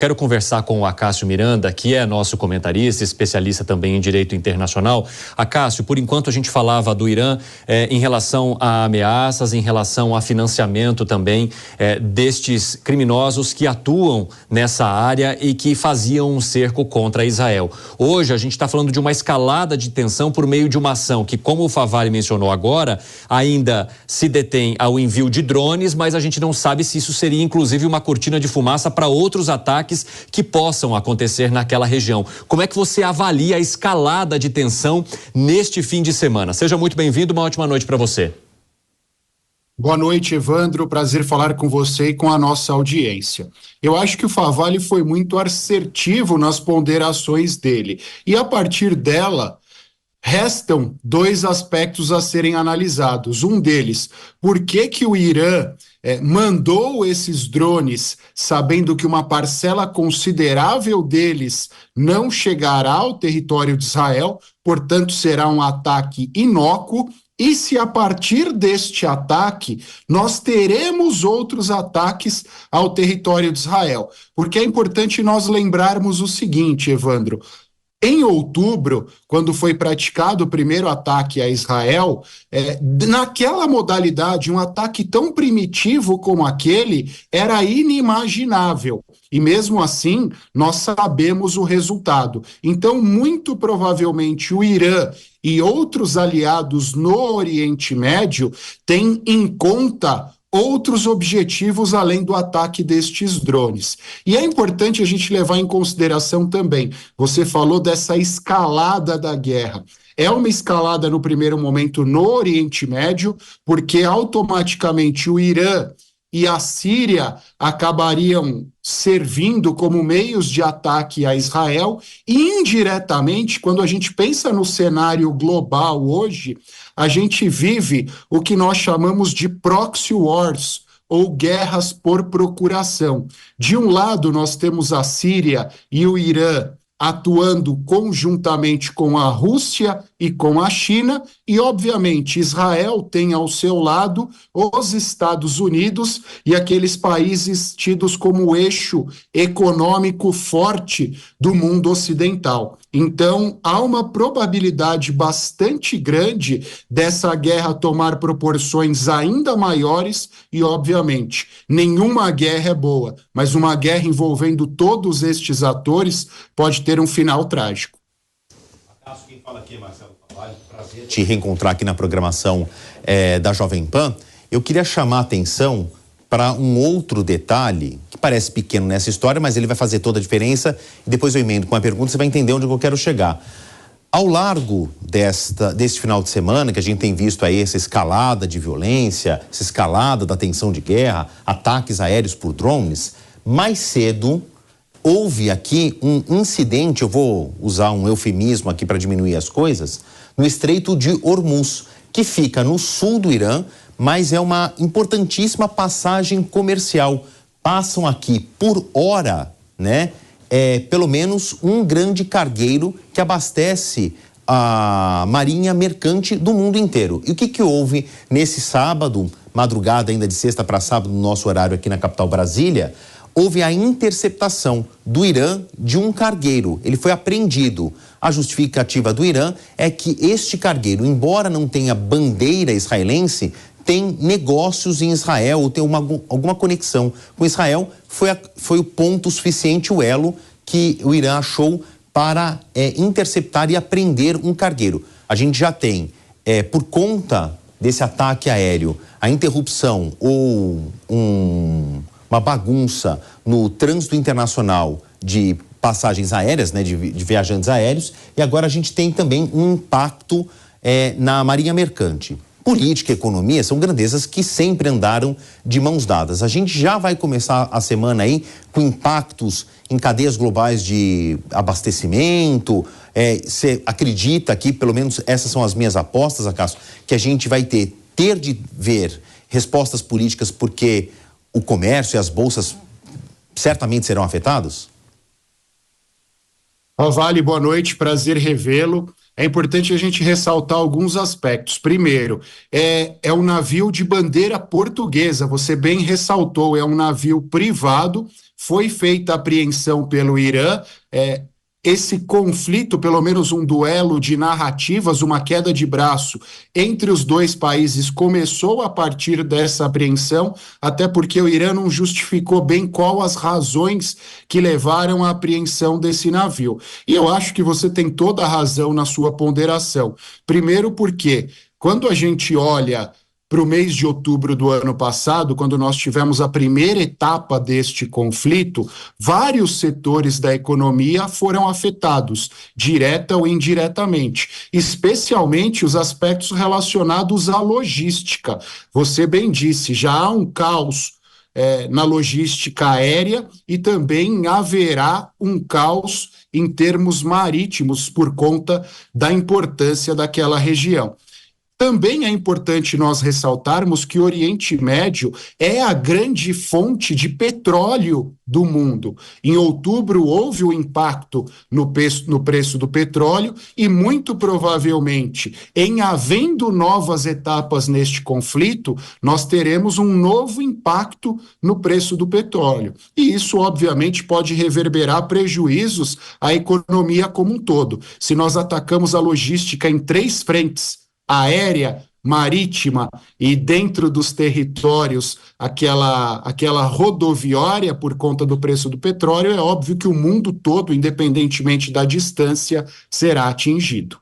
Quero conversar com o Acácio Miranda, que é nosso comentarista, especialista também em direito internacional. Acácio, por enquanto a gente falava do Irã em relação a ameaças, em relação a financiamento também destes criminosos que atuam nessa área e que faziam um cerco contra Israel. Hoje a gente está falando de uma escalada de tensão por meio de uma ação que, como o Favalli mencionou agora, ainda se detém ao envio de drones, mas a gente não sabe se isso seria inclusive uma cortina de fumaça para outros ataques que possam acontecer naquela região. Como é que você avalia a escalada de tensão neste fim de semana? Seja muito bem-vindo, uma ótima noite para você. Boa noite, Evandro. Prazer falar com você e com a nossa audiência. Eu acho que o Favalli foi muito assertivo nas ponderações dele. E a partir dela, restam dois aspectos a serem analisados. Um deles, por que o Irã mandou esses drones, sabendo que uma parcela considerável deles não chegará ao território de Israel, portanto será um ataque inócuo, e se a partir deste ataque nós teremos outros ataques ao território de Israel. Porque é importante nós lembrarmos o seguinte, Evandro: em outubro, quando foi praticado o primeiro ataque a Israel, naquela modalidade, um ataque tão primitivo como aquele era inimaginável. E mesmo assim, nós sabemos o resultado. Então, muito provavelmente, o Irã e outros aliados no Oriente Médio têm em conta outros objetivos além do ataque destes drones. E é importante a gente levar em consideração também, você falou dessa escalada da guerra. É uma escalada no primeiro momento no Oriente Médio, porque automaticamente o Irã e a Síria acabariam servindo como meios de ataque a Israel, e indiretamente, quando a gente pensa no cenário global hoje, a gente vive o que nós chamamos de proxy wars, ou guerras por procuração. De um lado, nós temos a Síria e o Irã atuando conjuntamente com a Rússia e com a China, e obviamente Israel tem ao seu lado os Estados Unidos e aqueles países tidos como eixo econômico forte do mundo ocidental. Então, há uma probabilidade bastante grande dessa guerra tomar proporções ainda maiores e, obviamente, nenhuma guerra é boa, mas uma guerra envolvendo todos estes atores pode ter um final trágico. Quem fala aqui é Marcelo Favalli, prazer te reencontrar aqui na programação da Jovem Pan. Eu queria chamar a atenção para um outro detalhe, que parece pequeno nessa história, mas ele vai fazer toda a diferença, e depois eu emendo com uma pergunta, você vai entender onde eu quero chegar. Ao largo deste final de semana, que a gente tem visto aí essa escalada de violência, essa escalada da tensão de guerra, ataques aéreos por drones, mais cedo houve aqui um incidente, eu vou usar um eufemismo aqui para diminuir as coisas, no Estreito de Hormuz, que fica no sul do Irã, mas é uma importantíssima passagem comercial. Passam aqui por hora, né? Pelo menos um grande cargueiro que abastece a marinha mercante do mundo inteiro. E o que houve nesse sábado, madrugada ainda de sexta para sábado, no nosso horário aqui na capital Brasília? Houve a interceptação do Irã de um cargueiro. Ele foi apreendido. A justificativa do Irã é que este cargueiro, embora não tenha bandeira israelense, tem negócios em Israel, ou tem alguma conexão com Israel. Foi o ponto suficiente, o elo, que o Irã achou para interceptar e apreender um cargueiro. A gente já tem, por conta desse ataque aéreo, a interrupção ou uma bagunça no trânsito internacional de passagens aéreas, né, de viajantes aéreos, e agora a gente tem também um impacto na marinha mercante. Política e economia são grandezas que sempre andaram de mãos dadas. A gente já vai começar a semana aí com impactos em cadeias globais de abastecimento. Você acredita que, pelo menos essas são as minhas apostas, Acácio, que a gente vai ter de ver respostas políticas porque o comércio e as bolsas certamente serão afetados? Favalli, boa noite, prazer revê-lo. É importante a gente ressaltar alguns aspectos. Primeiro, é um navio de bandeira portuguesa, você bem ressaltou, é um navio privado, foi feita a apreensão pelo Irã. Esse conflito, pelo menos um duelo de narrativas, uma queda de braço entre os dois países começou a partir dessa apreensão, até porque o Irã não justificou bem qual as razões que levaram à apreensão desse navio. E eu acho que você tem toda a razão na sua ponderação. Primeiro porque, quando a gente olha para o mês de outubro do ano passado, quando nós tivemos a primeira etapa deste conflito, vários setores da economia foram afetados, direta ou indiretamente, especialmente os aspectos relacionados à logística. Você bem disse, já há um caos na logística aérea e também haverá um caos em termos marítimos por conta da importância daquela região. Também é importante nós ressaltarmos que o Oriente Médio é a grande fonte de petróleo do mundo. Em outubro houve um impacto no preço do petróleo e muito provavelmente, em havendo novas etapas neste conflito, nós teremos um novo impacto no preço do petróleo. E isso, obviamente, pode reverberar prejuízos à economia como um todo. Se nós atacamos a logística em 3 frentes, aérea, marítima e dentro dos territórios aquela rodoviária por conta do preço do petróleo, é óbvio que o mundo todo, independentemente da distância, será atingido.